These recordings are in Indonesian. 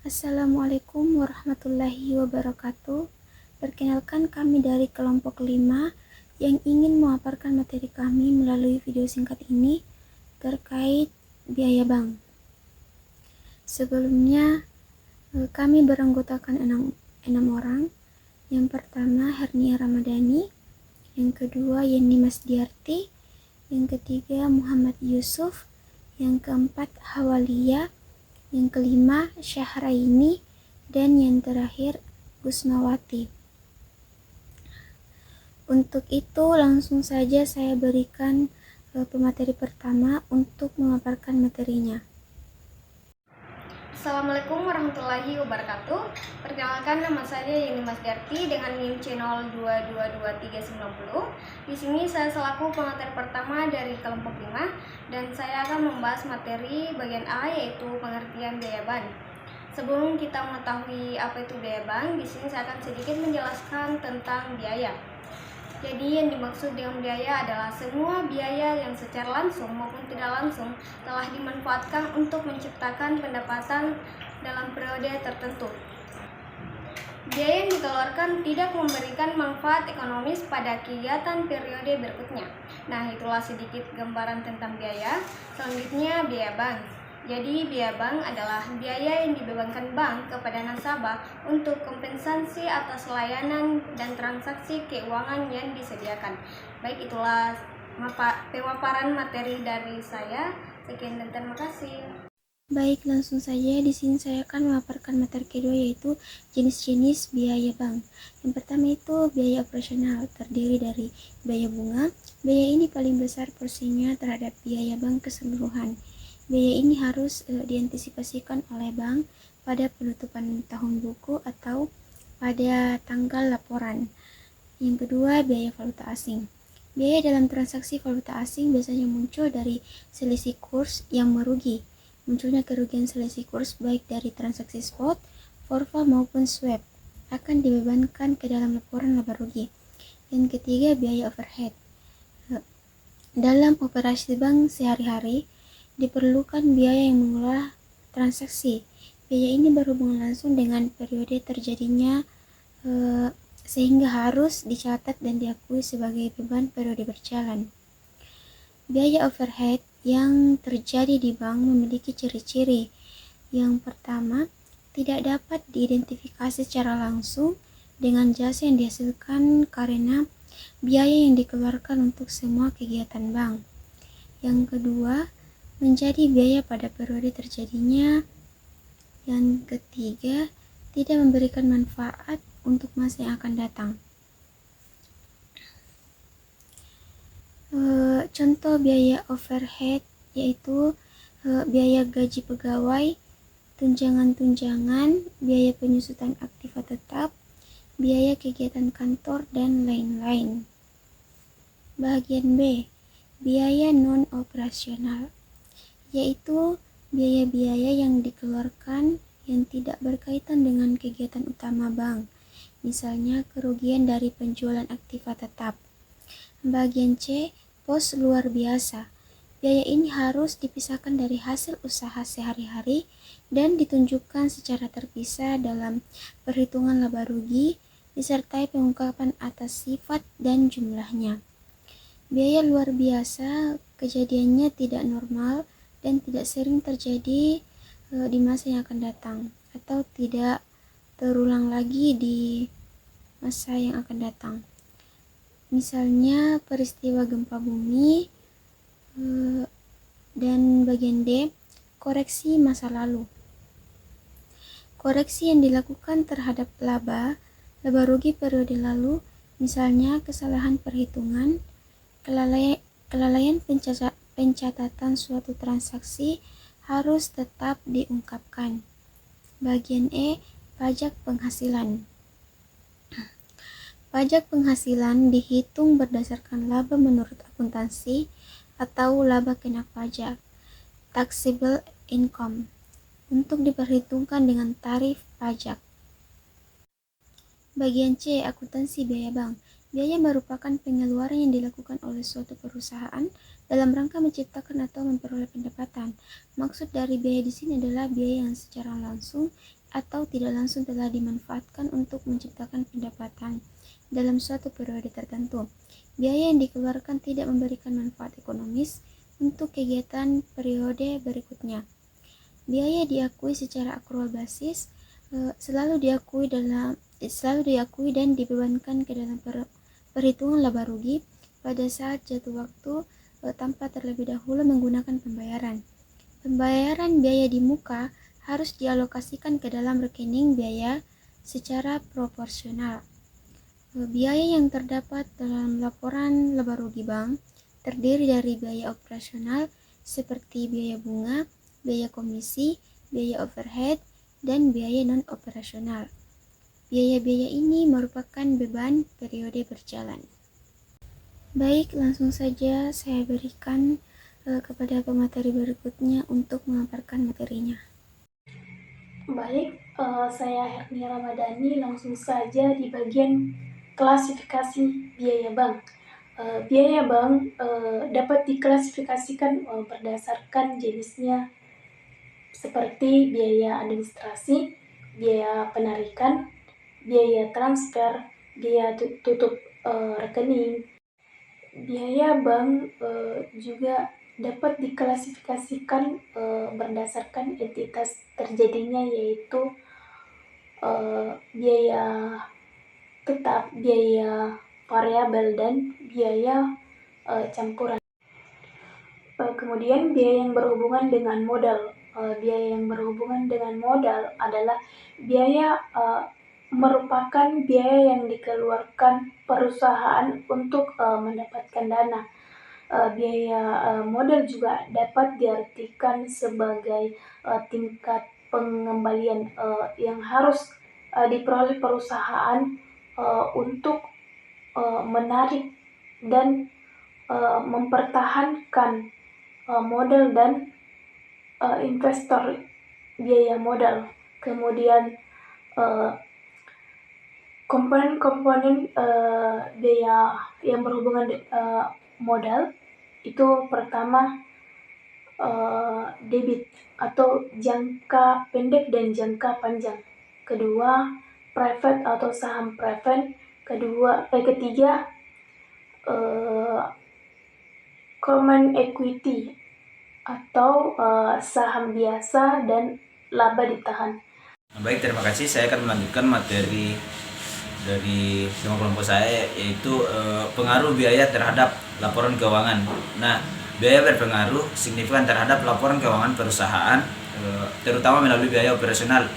Assalamualaikum warahmatullahi wabarakatuh. Perkenalkan, kami dari kelompok 5 yang ingin memaparkan materi kami melalui video singkat ini terkait biaya bank. Sebelumnya, kami beranggotakan 6 orang. Yang pertama, Hernia Ramadhani. Yang kedua, Yeni Masdiarti. Yang ketiga, Muhammad Yusuf. Yang keempat, Hawalia. Yang kelima, Syahraini. Dan yang terakhir, Gusmawati. Untuk itu langsung saja saya berikan pemateri pertama untuk memaparkan materinya. Assalamualaikum warahmatullahi wabarakatuh. Perkenalkan, nama saya Yeni Masdiarti dengan NIM channel 2222390. Di sini saya selaku pemateri pertama dari kelompok 5 dan saya akan membahas materi bagian A, yaitu pengertian biaya bank. Sebelum kita mengetahui apa itu biaya bank, di sini saya akan sedikit menjelaskan tentang biaya. Jadi yang dimaksud dengan biaya adalah semua biaya yang secara langsung maupun tidak langsung telah dimanfaatkan untuk menciptakan pendapatan dalam periode tertentu. Biaya yang dikeluarkan tidak memberikan manfaat ekonomis pada kegiatan periode berikutnya. Nah, itulah sedikit gambaran tentang biaya. Selanjutnya, biaya bank. Jadi, biaya bank adalah biaya yang dibebankan bank kepada nasabah untuk kompensasi atas layanan dan transaksi keuangan yang disediakan. Baik, itulah pemaparan materi dari saya. Sekian dan terima kasih. Baik, langsung saja. Di sini saya akan memaparkan materi kedua, yaitu jenis-jenis biaya bank. Yang pertama itu biaya operasional, terdiri dari biaya bunga. Biaya ini paling besar porsinya terhadap biaya bank keseluruhan. Biaya ini harus diantisipasikan oleh bank pada penutupan tahun buku atau pada tanggal laporan. Yang kedua, biaya valuta asing. Biaya dalam transaksi valuta asing biasanya muncul dari selisih kurs yang merugi. Munculnya kerugian selisih kurs baik dari transaksi spot, forward maupun swap akan dibebankan ke dalam laporan laba rugi. Yang ketiga, biaya overhead. Dalam operasi bank sehari-hari, diperlukan biaya yang mengelola transaksi. Biaya ini berhubungan langsung dengan periode terjadinya sehingga harus dicatat dan diakui sebagai beban periode berjalan. Biaya overhead yang terjadi di bank memiliki ciri-ciri. Yang pertama, tidak dapat diidentifikasi secara langsung dengan jasa yang dihasilkan karena biaya yang dikeluarkan untuk semua kegiatan bank. Yang kedua, menjadi biaya pada periode terjadinya. Yang ketiga, tidak memberikan manfaat untuk masa yang akan datang. Contoh biaya overhead yaitu biaya gaji pegawai, tunjangan-tunjangan, biaya penyusutan aktiva tetap, biaya kegiatan kantor, dan lain-lain. Bagian B, biaya non-operasional, yaitu biaya-biaya yang dikeluarkan yang tidak berkaitan dengan kegiatan utama bank, misalnya kerugian dari penjualan aktiva tetap. Bagian C, pos luar biasa. Biaya ini harus dipisahkan dari hasil usaha sehari-hari dan ditunjukkan secara terpisah dalam perhitungan laba rugi, disertai pengungkapan atas sifat dan jumlahnya. Biaya luar biasa kejadiannya tidak normal dan tidak sering terjadi di masa yang akan datang atau tidak terulang lagi di masa yang akan datang. Misalnya peristiwa gempa bumi. Dan bagian D, koreksi masa lalu. Koreksi yang dilakukan terhadap laba rugi periode lalu, misalnya kesalahan perhitungan, kelalaian pencatatan suatu transaksi harus tetap diungkapkan. Bagian E, pajak penghasilan. Pajak penghasilan dihitung berdasarkan laba menurut akuntansi atau laba kena pajak, taxable income, untuk diperhitungkan dengan tarif pajak. Bagian C, akuntansi biaya bank. Biaya merupakan pengeluaran yang dilakukan oleh suatu perusahaan dalam rangka menciptakan atau memperoleh pendapatan. Maksud dari biaya di sini adalah biaya yang secara langsung atau tidak langsung telah dimanfaatkan untuk menciptakan pendapatan dalam suatu periode tertentu. Biaya yang dikeluarkan tidak memberikan manfaat ekonomis untuk kegiatan periode berikutnya. Biaya diakui secara akrual basis selalu diakui dan dibebankan ke dalam perhitungan laba rugi pada saat jatuh waktu tanpa terlebih dahulu menggunakan pembayaran. Pembayaran biaya di muka harus dialokasikan ke dalam rekening biaya secara proporsional. Biaya yang terdapat dalam laporan laba rugi bank terdiri dari biaya operasional seperti biaya bunga, biaya komisi, biaya overhead, dan biaya non-operasional. Biaya-biaya ini merupakan beban periode berjalan. Baik, langsung saja saya berikan kepada pemateri berikutnya untuk memaparkan materinya. Baik, saya Hernia Ramadhani, langsung saja di bagian klasifikasi biaya bank. Biaya bank dapat diklasifikasikan berdasarkan jenisnya seperti biaya administrasi, biaya penarikan, biaya transfer, biaya tutup rekening. Biaya bank juga dapat diklasifikasikan berdasarkan entitas terjadinya, yaitu biaya tetap, biaya variabel, dan biaya campuran. Kemudian biaya yang berhubungan dengan modal. Biaya yang berhubungan dengan modal adalah biaya merupakan biaya yang dikeluarkan perusahaan untuk mendapatkan dana. Biaya modal juga dapat diartikan sebagai tingkat pengembalian yang harus diperoleh perusahaan untuk menarik dan mempertahankan modal dan investor biaya modal. Kemudian komponen-komponen biaya yang berhubungan modal itu pertama debit atau jangka pendek dan jangka panjang. Kedua, preferred atau saham preferred. Ketiga, common equity atau saham biasa dan laba ditahan. Baik, terima kasih. Saya akan melanjutkan materi dari tema kelompok saya, yaitu pengaruh biaya terhadap laporan keuangan. Nah, biaya berpengaruh signifikan terhadap laporan keuangan perusahaan, terutama melalui biaya operasional.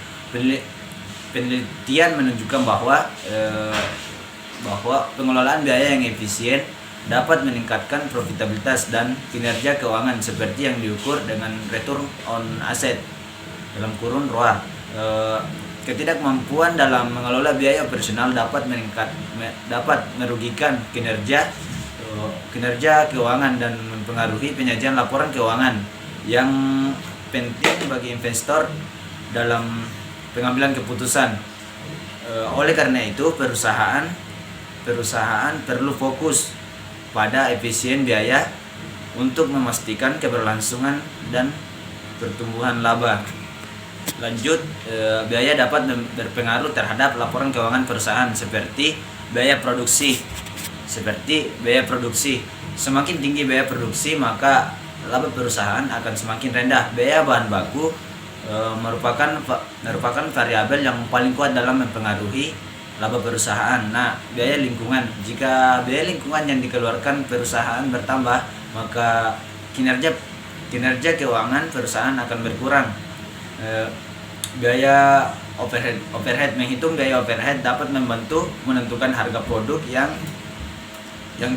Penelitian menunjukkan bahwa pengelolaan biaya yang efisien dapat meningkatkan profitabilitas dan kinerja keuangan seperti yang diukur dengan return on asset (ROA). Ketidakmampuan dalam mengelola biaya operasional dapat merugikan kinerja keuangan dan mempengaruhi penyajian laporan keuangan yang penting bagi investor dalam pengambilan keputusan. Oleh karena itu, perusahaan perlu fokus pada efisien biaya untuk memastikan keberlangsungan dan pertumbuhan laba. Lanjut, biaya dapat berpengaruh terhadap laporan keuangan perusahaan seperti biaya produksi. Semakin tinggi biaya produksi, maka laba perusahaan akan semakin rendah. Biaya bahan baku merupakan variabel yang paling kuat dalam mempengaruhi laba perusahaan. Nah, biaya lingkungan. Jika biaya lingkungan yang dikeluarkan perusahaan bertambah, maka kinerja keuangan perusahaan akan berkurang. Biaya overhead. Menghitung biaya overhead dapat membantu menentukan harga produk yang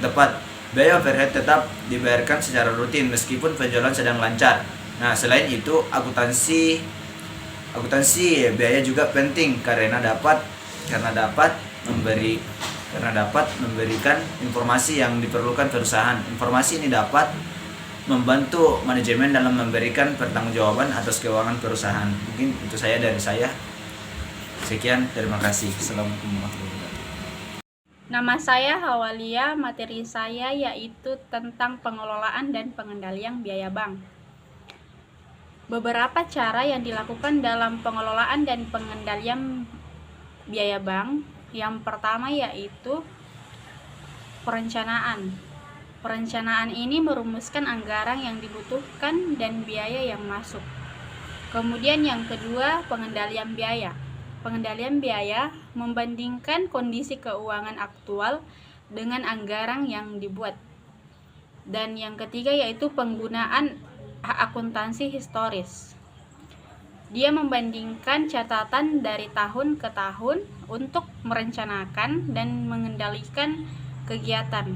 tepat. Biaya overhead tetap dibayarkan secara rutin meskipun penjualan sedang lancar. Nah, selain itu, akuntansi biaya juga penting karena dapat memberikan informasi yang diperlukan perusahaan. Informasi ini dapat membantu manajemen dalam memberikan pertanggungjawaban atas keuangan perusahaan. Mungkin itu saya dari saya. Sekian, terima kasih. Assalamualaikum warahmatullahi wabarakatuh. Nama saya Hawalia, materi saya yaitu tentang pengelolaan dan pengendalian biaya bank. beberapa cara yang dilakukan dalam pengelolaan dan pengendalian biaya bank. Yang pertama yaitu perencanaan. Perencanaan ini merumuskan anggaran yang dibutuhkan dan biaya yang masuk. Kemudian yang kedua, pengendalian biaya. Pengendalian biaya membandingkan kondisi keuangan aktual dengan anggaran yang dibuat. Dan yang ketiga yaitu penggunaan akuntansi historis. Dia membandingkan catatan dari tahun ke tahun untuk merencanakan dan mengendalikan kegiatan.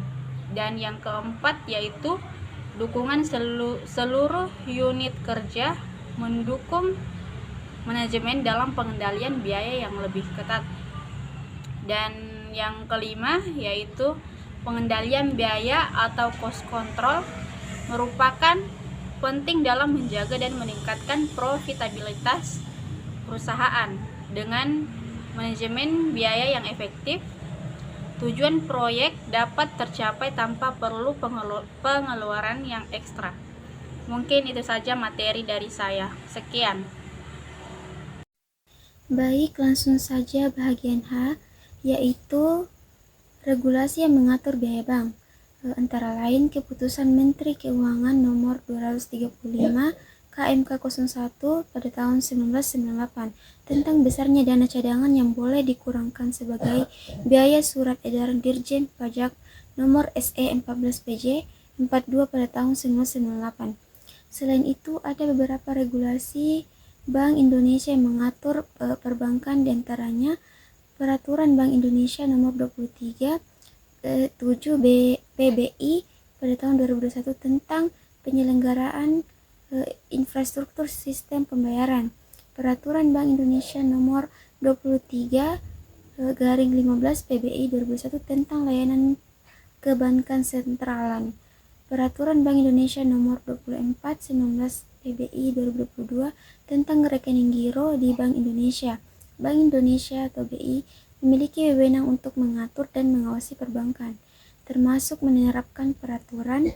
Dan yang keempat yaitu dukungan seluruh unit kerja mendukung manajemen dalam pengendalian biaya yang lebih ketat. Dan yang kelima yaitu pengendalian biaya atau cost control merupakan penting dalam menjaga dan meningkatkan profitabilitas perusahaan dengan manajemen biaya yang efektif. Tujuan proyek dapat tercapai tanpa perlu pengeluaran yang ekstra. Mungkin itu saja materi dari saya. Sekian. Baik, langsung saja bagian H, yaitu regulasi yang mengatur biaya bank. Antara lain Keputusan Menteri Keuangan Nomor 235 KMK 01 pada tahun 1998 tentang besarnya dana cadangan yang boleh dikurangkan sebagai biaya surat edaran Dirjen Pajak Nomor SE 14 PJ 42 pada tahun 1998. Selain itu ada beberapa regulasi Bank Indonesia yang mengatur perbankan, diantaranya Peraturan Bank Indonesia Nomor 23 7 PBI pada tahun 2021 tentang penyelenggaraan infrastruktur sistem pembayaran, Peraturan Bank Indonesia Nomor 23 garing 15 PBI 2001 tentang layanan kebankan sentralan, Peraturan Bank Indonesia Nomor 24 19 PBI 2022 tentang rekening giro di Bank Indonesia. Bank Indonesia atau BI memiliki wewenang untuk mengatur dan mengawasi perbankan, termasuk menerapkan peraturan,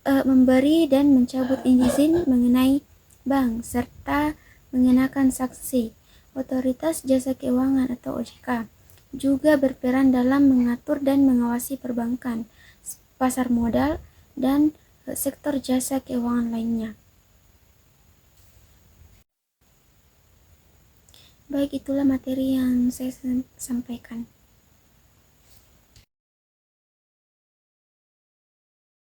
memberi dan mencabut izin mengenai bank, serta mengenakan sanksi. Otoritas Jasa Keuangan atau OJK juga berperan dalam mengatur dan mengawasi perbankan, pasar modal, dan sektor jasa keuangan lainnya. Baik, itulah materi yang saya sampaikan.